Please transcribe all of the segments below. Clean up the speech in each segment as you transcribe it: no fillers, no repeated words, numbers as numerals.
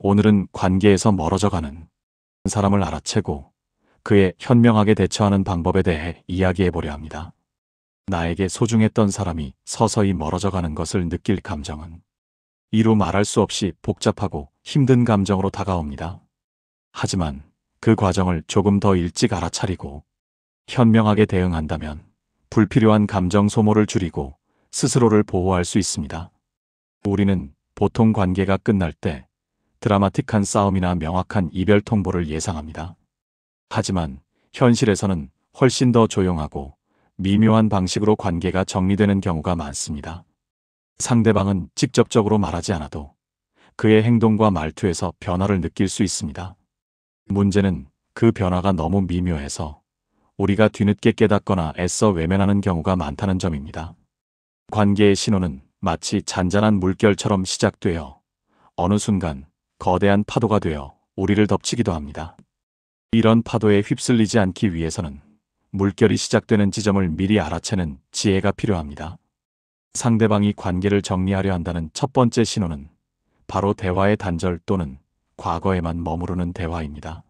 오늘은 관계에서 멀어져가는 사람을 알아채고 그에 현명하게 대처하는 방법에 대해 이야기해보려 합니다. 나에게 소중했던 사람이 서서히 멀어져가는 것을 느낄 감정은 이루 말할 수 없이 복잡하고 힘든 감정으로 다가옵니다. 하지만 그 과정을 조금 더 일찍 알아차리고 현명하게 대응한다면 불필요한 감정 소모를 줄이고 스스로를 보호할 수 있습니다. 우리는 보통 관계가 끝날 때 드라마틱한 싸움이나 명확한 이별 통보를 예상합니다. 하지만 현실에서는 훨씬 더 조용하고 미묘한 방식으로 관계가 정리되는 경우가 많습니다. 상대방은 직접적으로 말하지 않아도 그의 행동과 말투에서 변화를 느낄 수 있습니다. 문제는 그 변화가 너무 미묘해서 우리가 뒤늦게 깨닫거나 애써 외면하는 경우가 많다는 점입니다. 관계의 신호는 마치 잔잔한 물결처럼 시작되어 어느 순간 거대한 파도가 되어 우리를 덮치기도 합니다. 이런 파도에 휩쓸리지 않기 위해서는 물결이 시작되는 지점을 미리 알아채는 지혜가 필요합니다. 상대방이 관계를 정리하려 한다는 첫 번째 신호는 바로 대화의 단절 또는 과거에만 머무르는 대화입니다.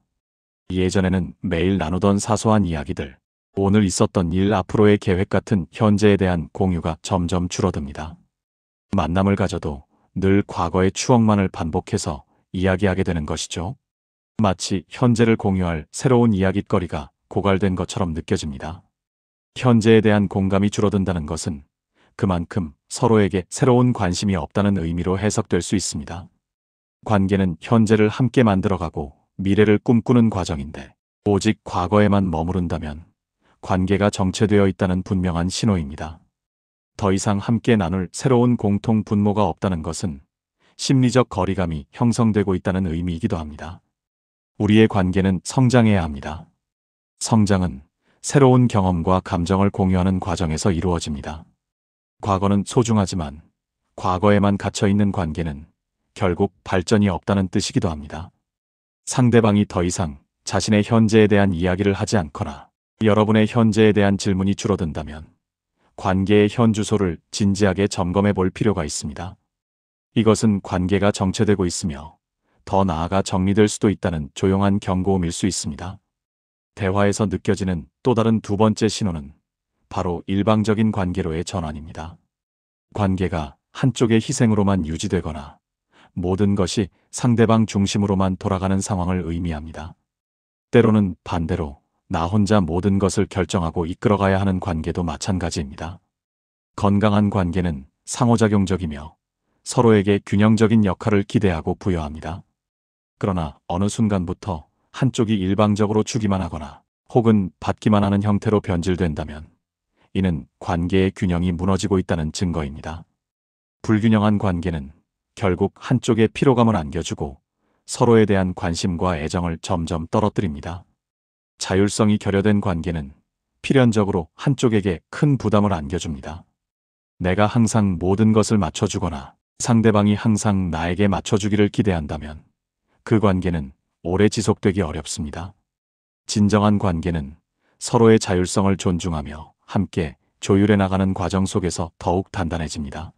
예전에는 매일 나누던 사소한 이야기들, 오늘 있었던 일, 앞으로의 계획 같은 현재에 대한 공유가 점점 줄어듭니다. 만남을 가져도 늘 과거의 추억만을 반복해서 이야기하게 되는 것이죠. 마치 현재를 공유할 새로운 이야깃거리가 고갈된 것처럼 느껴집니다. 현재에 대한 공감이 줄어든다는 것은 그만큼 서로에게 새로운 관심이 없다는 의미로 해석될 수 있습니다. 관계는 현재를 함께 만들어가고 미래를 꿈꾸는 과정인데 오직 과거에만 머무른다면 관계가 정체되어 있다는 분명한 신호입니다. 더 이상 함께 나눌 새로운 공통 분모가 없다는 것은 심리적 거리감이 형성되고 있다는 의미이기도 합니다. 우리의 관계는 성장해야 합니다. 성장은 새로운 경험과 감정을 공유하는 과정에서 이루어집니다. 과거는 소중하지만 과거에만 갇혀있는 관계는 결국 발전이 없다는 뜻이기도 합니다. 상대방이 더 이상 자신의 현재에 대한 이야기를 하지 않거나 여러분의 현재에 대한 질문이 줄어든다면 관계의 현 주소를 진지하게 점검해 볼 필요가 있습니다. 이것은 관계가 정체되고 있으며 더 나아가 정리될 수도 있다는 조용한 경고음일 수 있습니다. 대화에서 느껴지는 또 다른 두 번째 신호는 바로 일방적인 관계로의 전환입니다. 관계가 한쪽의 희생으로만 유지되거나 모든 것이 상대방 중심으로만 돌아가는 상황을 의미합니다. 때로는 반대로 나 혼자 모든 것을 결정하고 이끌어가야 하는 관계도 마찬가지입니다. 건강한 관계는 상호작용적이며 서로에게 균형적인 역할을 기대하고 부여합니다. 그러나 어느 순간부터 한쪽이 일방적으로 주기만 하거나 혹은 받기만 하는 형태로 변질된다면 이는 관계의 균형이 무너지고 있다는 증거입니다. 불균형한 관계는 결국 한쪽에 피로감을 안겨주고 서로에 대한 관심과 애정을 점점 떨어뜨립니다. 자율성이 결여된 관계는 필연적으로 한쪽에게 큰 부담을 안겨줍니다. 내가 항상 모든 것을 맞춰주거나 상대방이 항상 나에게 맞춰주기를 기대한다면 그 관계는 오래 지속되기 어렵습니다. 진정한 관계는 서로의 자율성을 존중하며 함께 조율해 나가는 과정 속에서 더욱 단단해집니다.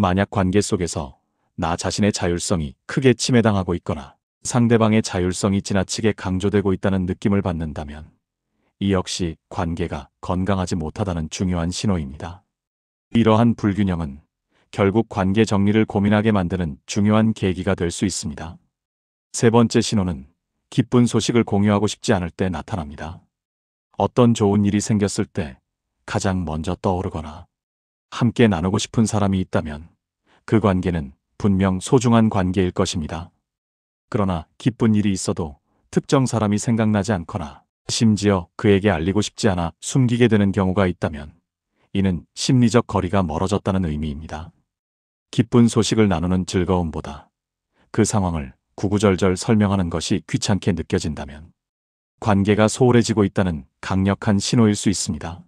만약 관계 속에서 나 자신의 자율성이 크게 침해당하고 있거나 상대방의 자율성이 지나치게 강조되고 있다는 느낌을 받는다면 이 역시 관계가 건강하지 못하다는 중요한 신호입니다. 이러한 불균형은 결국 관계 정리를 고민하게 만드는 중요한 계기가 될 수 있습니다. 세 번째 신호는 기쁜 소식을 공유하고 싶지 않을 때 나타납니다. 어떤 좋은 일이 생겼을 때 가장 먼저 떠오르거나 함께 나누고 싶은 사람이 있다면 그 관계는 분명 소중한 관계일 것입니다. 그러나 기쁜 일이 있어도 특정 사람이 생각나지 않거나 심지어 그에게 알리고 싶지 않아 숨기게 되는 경우가 있다면 이는 심리적 거리가 멀어졌다는 의미입니다. 기쁜 소식을 나누는 즐거움보다 그 상황을 구구절절 설명하는 것이 귀찮게 느껴진다면 관계가 소홀해지고 있다는 강력한 신호일 수 있습니다.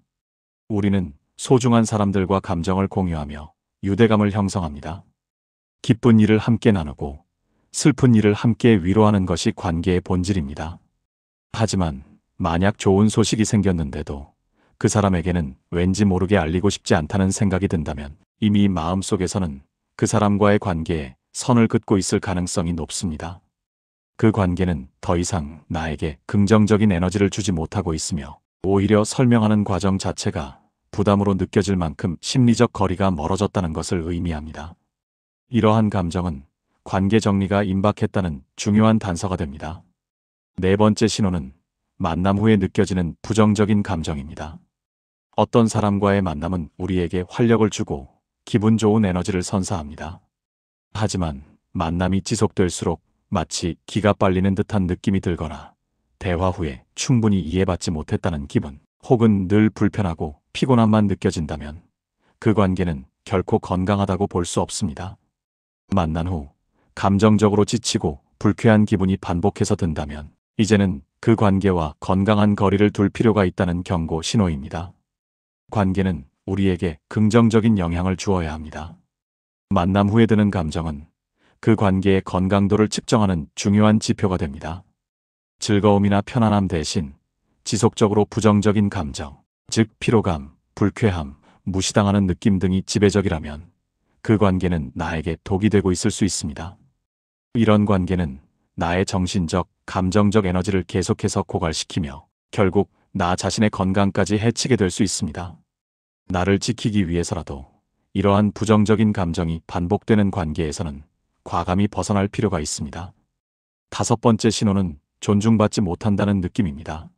우리는 소중한 사람들과 감정을 공유하며 유대감을 형성합니다. 기쁜 일을 함께 나누고 슬픈 일을 함께 위로하는 것이 관계의 본질입니다. 하지만 만약 좋은 소식이 생겼는데도 그 사람에게는 왠지 모르게 알리고 싶지 않다는 생각이 든다면 이미 마음속에서는 그 사람과의 관계에 선을 긋고 있을 가능성이 높습니다. 그 관계는 더 이상 나에게 긍정적인 에너지를 주지 못하고 있으며 오히려 설명하는 과정 자체가 부담으로 느껴질 만큼 심리적 거리가 멀어졌다는 것을 의미합니다. 이러한 감정은 관계 정리가 임박했다는 중요한 단서가 됩니다. 네 번째 신호는 만남 후에 느껴지는 부정적인 감정입니다. 어떤 사람과의 만남은 우리에게 활력을 주고 기분 좋은 에너지를 선사합니다. 하지만 만남이 지속될수록 마치 기가 빨리는 듯한 느낌이 들거나 대화 후에 충분히 이해받지 못했다는 기분, 혹은 늘 불편하고 피곤함만 느껴진다면 그 관계는 결코 건강하다고 볼 수 없습니다. 만난 후 감정적으로 지치고 불쾌한 기분이 반복해서 든다면 이제는 그 관계와 건강한 거리를 둘 필요가 있다는 경고 신호입니다. 관계는 우리에게 긍정적인 영향을 주어야 합니다. 만남 후에 드는 감정은 그 관계의 건강도를 측정하는 중요한 지표가 됩니다. 즐거움이나 편안함 대신 지속적으로 부정적인 감정, 즉 피로감, 불쾌함, 무시당하는 느낌 등이 지배적이라면 그 관계는 나에게 독이 되고 있을 수 있습니다. 이런 관계는 나의 정신적, 감정적 에너지를 계속해서 고갈시키며 결국 나 자신의 건강까지 해치게 될 수 있습니다. 나를 지키기 위해서라도 이러한 부정적인 감정이 반복되는 관계에서는 과감히 벗어날 필요가 있습니다. 다섯 번째 신호는 존중받지 못한다는 느낌입니다.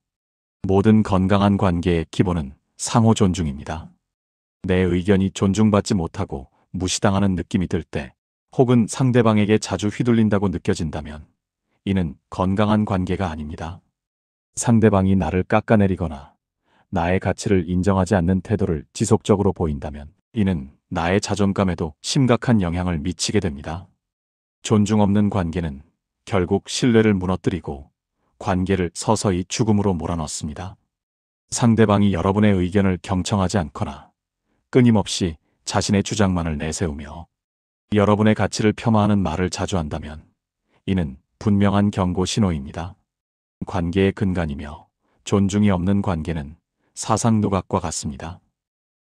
모든 건강한 관계의 기본은 상호 존중입니다. 내 의견이 존중받지 못하고 무시당하는 느낌이 들 때, 혹은 상대방에게 자주 휘둘린다고 느껴진다면 이는 건강한 관계가 아닙니다. 상대방이 나를 깎아내리거나 나의 가치를 인정하지 않는 태도를 지속적으로 보인다면 이는 나의 자존감에도 심각한 영향을 미치게 됩니다. 존중 없는 관계는 결국 신뢰를 무너뜨리고 관계를 서서히 죽음으로 몰아넣습니다. 상대방이 여러분의 의견을 경청하지 않거나 끊임없이 자신의 주장만을 내세우며 여러분의 가치를 폄하하는 말을 자주 한다면 이는 분명한 경고 신호입니다. 관계의 근간이며 존중이 없는 관계는 사상 누각과 같습니다.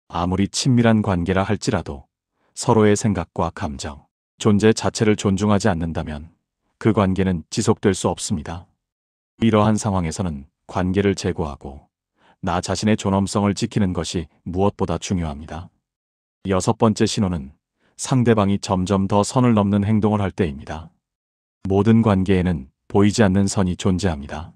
아무리 친밀한 관계라 할지라도 서로의 생각과 감정, 존재 자체를 존중하지 않는다면 그 관계는 지속될 수 없습니다. 이러한 상황에서는 관계를 제고하고 나 자신의 존엄성을 지키는 것이 무엇보다 중요합니다. 여섯 번째 신호는 상대방이 점점 더 선을 넘는 행동을 할 때입니다. 모든 관계에는 보이지 않는 선이 존재합니다.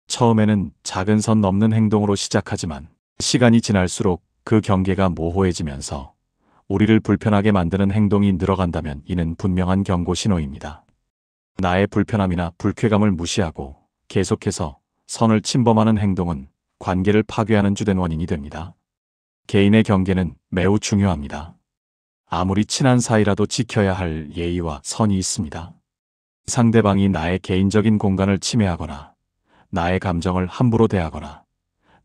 처음에는 작은 선 넘는 행동으로 시작하지만 시간이 지날수록 그 경계가 모호해지면서 우리를 불편하게 만드는 행동이 늘어간다면 이는 분명한 경고 신호입니다. 나의 불편함이나 불쾌감을 무시하고 계속해서 선을 침범하는 행동은 관계를 파괴하는 주된 원인이 됩니다. 개인의 경계는 매우 중요합니다. 아무리 친한 사이라도 지켜야 할 예의와 선이 있습니다. 상대방이 나의 개인적인 공간을 침해하거나 나의 감정을 함부로 대하거나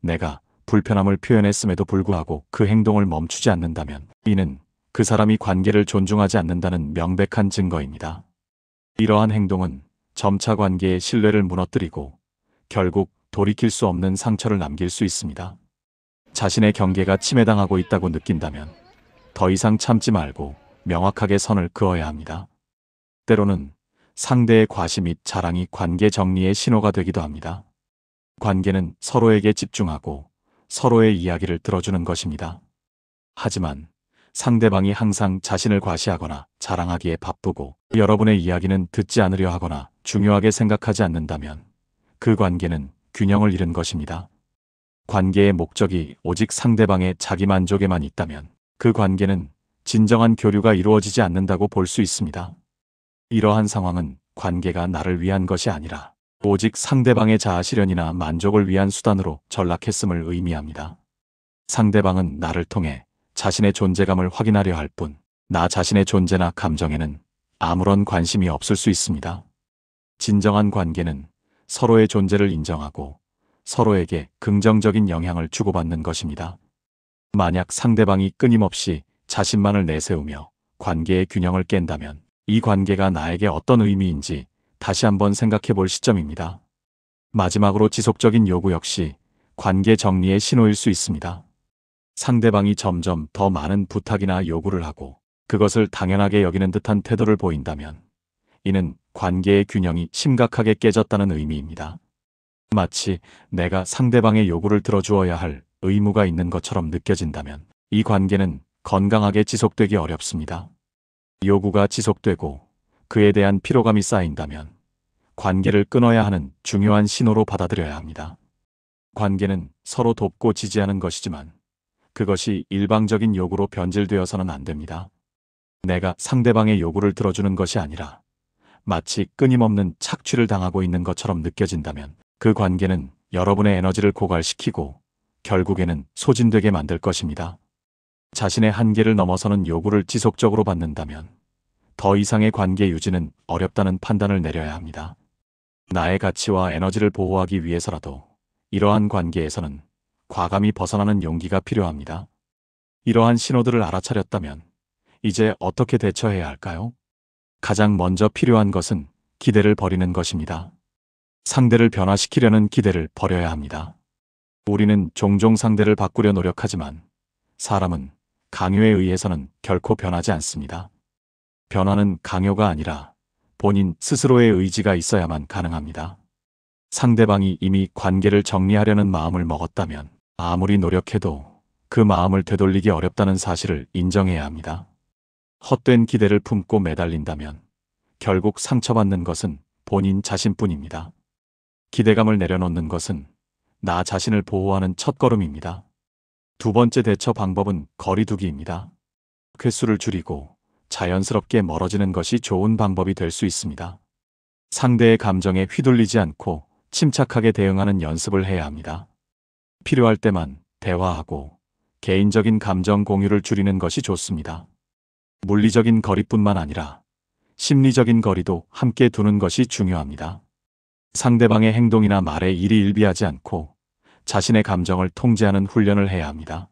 내가 불편함을 표현했음에도 불구하고 그 행동을 멈추지 않는다면 이는 그 사람이 관계를 존중하지 않는다는 명백한 증거입니다. 이러한 행동은 점차 관계의 신뢰를 무너뜨리고 결국 돌이킬 수 없는 상처를 남길 수 있습니다. 자신의 경계가 침해당하고 있다고 느낀다면 더 이상 참지 말고 명확하게 선을 그어야 합니다. 때로는 상대의 과시 및 자랑이 관계 정리의 신호가 되기도 합니다. 관계는 서로에게 집중하고 서로의 이야기를 들어주는 것입니다. 하지만 상대방이 항상 자신을 과시하거나 자랑하기에 바쁘고 여러분의 이야기는 듣지 않으려 하거나 중요하게 생각하지 않는다면 그 관계는 균형을 잃은 것입니다. 관계의 목적이 오직 상대방의 자기만족에만 있다면 그 관계는 진정한 교류가 이루어지지 않는다고 볼 수 있습니다. 이러한 상황은 관계가 나를 위한 것이 아니라 오직 상대방의 자아 실현이나 만족을 위한 수단으로 전락했음을 의미합니다. 상대방은 나를 통해 자신의 존재감을 확인하려 할 뿐, 나 자신의 존재나 감정에는 아무런 관심이 없을 수 있습니다. 진정한 관계는 서로의 존재를 인정하고 서로에게 긍정적인 영향을 주고받는 것입니다. 만약 상대방이 끊임없이 자신만을 내세우며 관계의 균형을 깬다면 이 관계가 나에게 어떤 의미인지 다시 한번 생각해 볼 시점입니다. 마지막으로 지속적인 요구 역시 관계 정리의 신호일 수 있습니다. 상대방이 점점 더 많은 부탁이나 요구를 하고 그것을 당연하게 여기는 듯한 태도를 보인다면 이는 관계의 균형이 심각하게 깨졌다는 의미입니다. 마치 내가 상대방의 요구를 들어주어야 할 의무가 있는 것처럼 느껴진다면 이 관계는 건강하게 지속되기 어렵습니다. 요구가 지속되고 그에 대한 피로감이 쌓인다면 관계를 끊어야 하는 중요한 신호로 받아들여야 합니다. 관계는 서로 돕고 지지하는 것이지만 그것이 일방적인 요구로 변질되어서는 안 됩니다. 내가 상대방의 요구를 들어주는 것이 아니라 마치 끊임없는 착취를 당하고 있는 것처럼 느껴진다면 그 관계는 여러분의 에너지를 고갈시키고 결국에는 소진되게 만들 것입니다. 자신의 한계를 넘어서는 요구를 지속적으로 받는다면 더 이상의 관계 유지는 어렵다는 판단을 내려야 합니다. 나의 가치와 에너지를 보호하기 위해서라도 이러한 관계에서는 과감히 벗어나는 용기가 필요합니다. 이러한 신호들을 알아차렸다면 이제 어떻게 대처해야 할까요? 가장 먼저 필요한 것은 기대를 버리는 것입니다. 상대를 변화시키려는 기대를 버려야 합니다. 우리는 종종 상대를 바꾸려 노력하지만 사람은 강요에 의해서는 결코 변하지 않습니다. 변화는 강요가 아니라 본인 스스로의 의지가 있어야만 가능합니다. 상대방이 이미 관계를 정리하려는 마음을 먹었다면 아무리 노력해도 그 마음을 되돌리기 어렵다는 사실을 인정해야 합니다. 헛된 기대를 품고 매달린다면 결국 상처받는 것은 본인 자신뿐입니다. 기대감을 내려놓는 것은 나 자신을 보호하는 첫걸음입니다. 두 번째 대처 방법은 거리두기입니다. 횟수를 줄이고 자연스럽게 멀어지는 것이 좋은 방법이 될 수 있습니다. 상대의 감정에 휘둘리지 않고 침착하게 대응하는 연습을 해야 합니다. 필요할 때만 대화하고 개인적인 감정 공유를 줄이는 것이 좋습니다. 물리적인 거리뿐만 아니라 심리적인 거리도 함께 두는 것이 중요합니다. 상대방의 행동이나 말에 일희일비하지 않고 자신의 감정을 통제하는 훈련을 해야 합니다.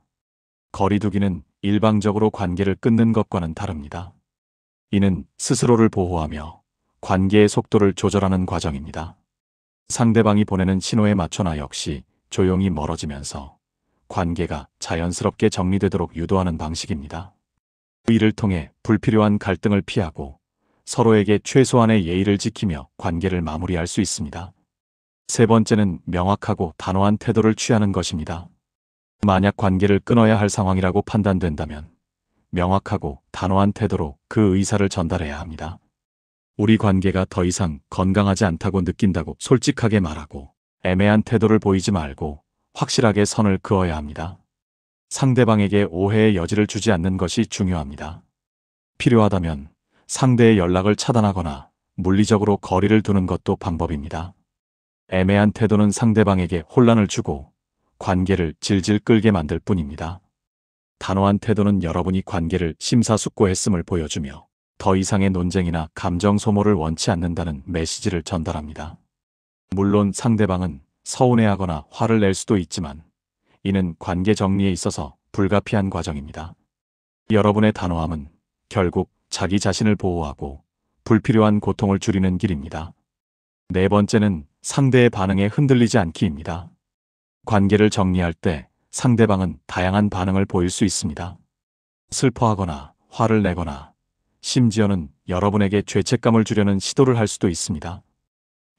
거리두기는 일방적으로 관계를 끊는 것과는 다릅니다. 이는 스스로를 보호하며 관계의 속도를 조절하는 과정입니다. 상대방이 보내는 신호에 맞춰 나 역시 조용히 멀어지면서 관계가 자연스럽게 정리되도록 유도하는 방식입니다. 이를 통해 불필요한 갈등을 피하고 서로에게 최소한의 예의를 지키며 관계를 마무리할 수 있습니다. 세 번째는 명확하고 단호한 태도를 취하는 것입니다. 만약 관계를 끊어야 할 상황이라고 판단된다면 명확하고 단호한 태도로 그 의사를 전달해야 합니다. 우리 관계가 더 이상 건강하지 않다고 느낀다고 솔직하게 말하고 애매한 태도를 보이지 말고 확실하게 선을 그어야 합니다. 상대방에게 오해의 여지를 주지 않는 것이 중요합니다. 필요하다면 상대의 연락을 차단하거나 물리적으로 거리를 두는 것도 방법입니다. 애매한 태도는 상대방에게 혼란을 주고 관계를 질질 끌게 만들 뿐입니다. 단호한 태도는 여러분이 관계를 심사숙고했음을 보여주며 더 이상의 논쟁이나 감정 소모를 원치 않는다는 메시지를 전달합니다. 물론 상대방은 서운해하거나 화를 낼 수도 있지만 이는 관계 정리에 있어서 불가피한 과정입니다. 여러분의 단호함은 결국 자기 자신을 보호하고 불필요한 고통을 줄이는 길입니다. 네 번째는 상대의 반응에 흔들리지 않기입니다. 관계를 정리할 때 상대방은 다양한 반응을 보일 수 있습니다. 슬퍼하거나 화를 내거나 심지어는 여러분에게 죄책감을 주려는 시도를 할 수도 있습니다.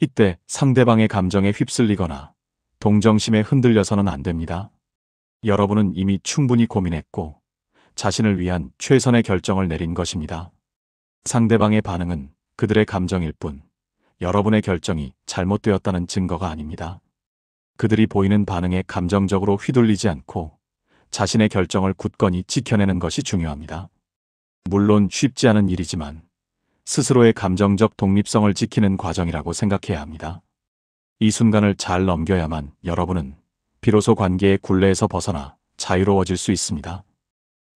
이때 상대방의 감정에 휩쓸리거나 동정심에 흔들려서는 안 됩니다. 여러분은 이미 충분히 고민했고 자신을 위한 최선의 결정을 내린 것입니다. 상대방의 반응은 그들의 감정일 뿐 여러분의 결정이 잘못되었다는 증거가 아닙니다. 그들이 보이는 반응에 감정적으로 휘둘리지 않고 자신의 결정을 굳건히 지켜내는 것이 중요합니다. 물론 쉽지 않은 일이지만 스스로의 감정적 독립성을 지키는 과정이라고 생각해야 합니다. 이 순간을 잘 넘겨야만 여러분은 비로소 관계의 굴레에서 벗어나 자유로워질 수 있습니다.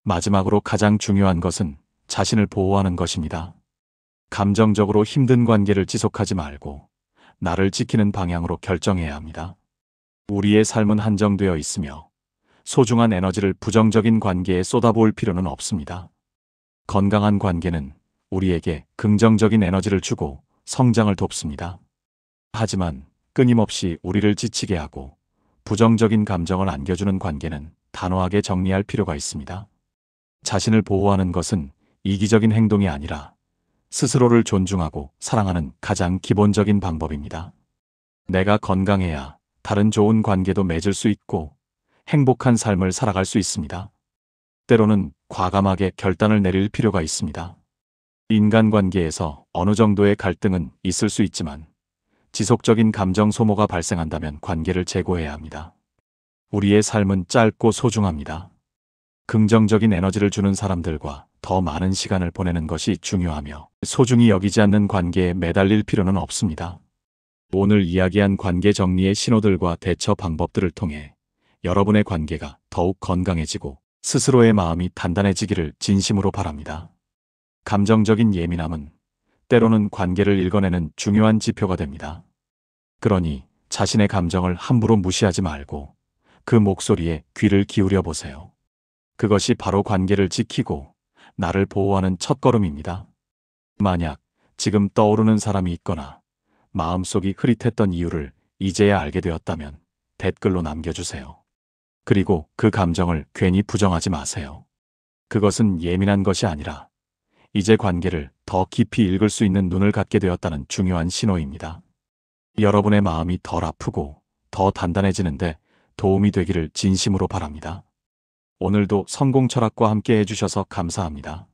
마지막으로 가장 중요한 것은 자신을 보호하는 것입니다. 감정적으로 힘든 관계를 지속하지 말고 나를 지키는 방향으로 결정해야 합니다. 우리의 삶은 한정되어 있으며 소중한 에너지를 부정적인 관계에 쏟아부을 필요는 없습니다. 건강한 관계는 우리에게 긍정적인 에너지를 주고 성장을 돕습니다. 하지만 끊임없이 우리를 지치게 하고 부정적인 감정을 안겨주는 관계는 단호하게 정리할 필요가 있습니다. 자신을 보호하는 것은 이기적인 행동이 아니라 스스로를 존중하고 사랑하는 가장 기본적인 방법입니다. 내가 건강해야 다른 좋은 관계도 맺을 수 있고 행복한 삶을 살아갈 수 있습니다. 때로는 과감하게 결단을 내릴 필요가 있습니다. 인간관계에서 어느 정도의 갈등은 있을 수 있지만 지속적인 감정 소모가 발생한다면 관계를 재고해야 합니다. 우리의 삶은 짧고 소중합니다. 긍정적인 에너지를 주는 사람들과 더 많은 시간을 보내는 것이 중요하며 소중히 여기지 않는 관계에 매달릴 필요는 없습니다. 오늘 이야기한 관계 정리의 신호들과 대처 방법들을 통해 여러분의 관계가 더욱 건강해지고 스스로의 마음이 단단해지기를 진심으로 바랍니다. 감정적인 예민함은 때로는 관계를 읽어내는 중요한 지표가 됩니다. 그러니 자신의 감정을 함부로 무시하지 말고 그 목소리에 귀를 기울여 보세요. 그것이 바로 관계를 지키고 나를 보호하는 첫걸음입니다. 만약 지금 떠오르는 사람이 있거나 마음속이 흐릿했던 이유를 이제야 알게 되었다면 댓글로 남겨주세요. 그리고 그 감정을 괜히 부정하지 마세요. 그것은 예민한 것이 아니라 이제 관계를 더 깊이 읽을 수 있는 눈을 갖게 되었다는 중요한 신호입니다. 여러분의 마음이 덜 아프고 더 단단해지는데 도움이 되기를 진심으로 바랍니다. 오늘도 성공 철학과 함께 해주셔서 감사합니다.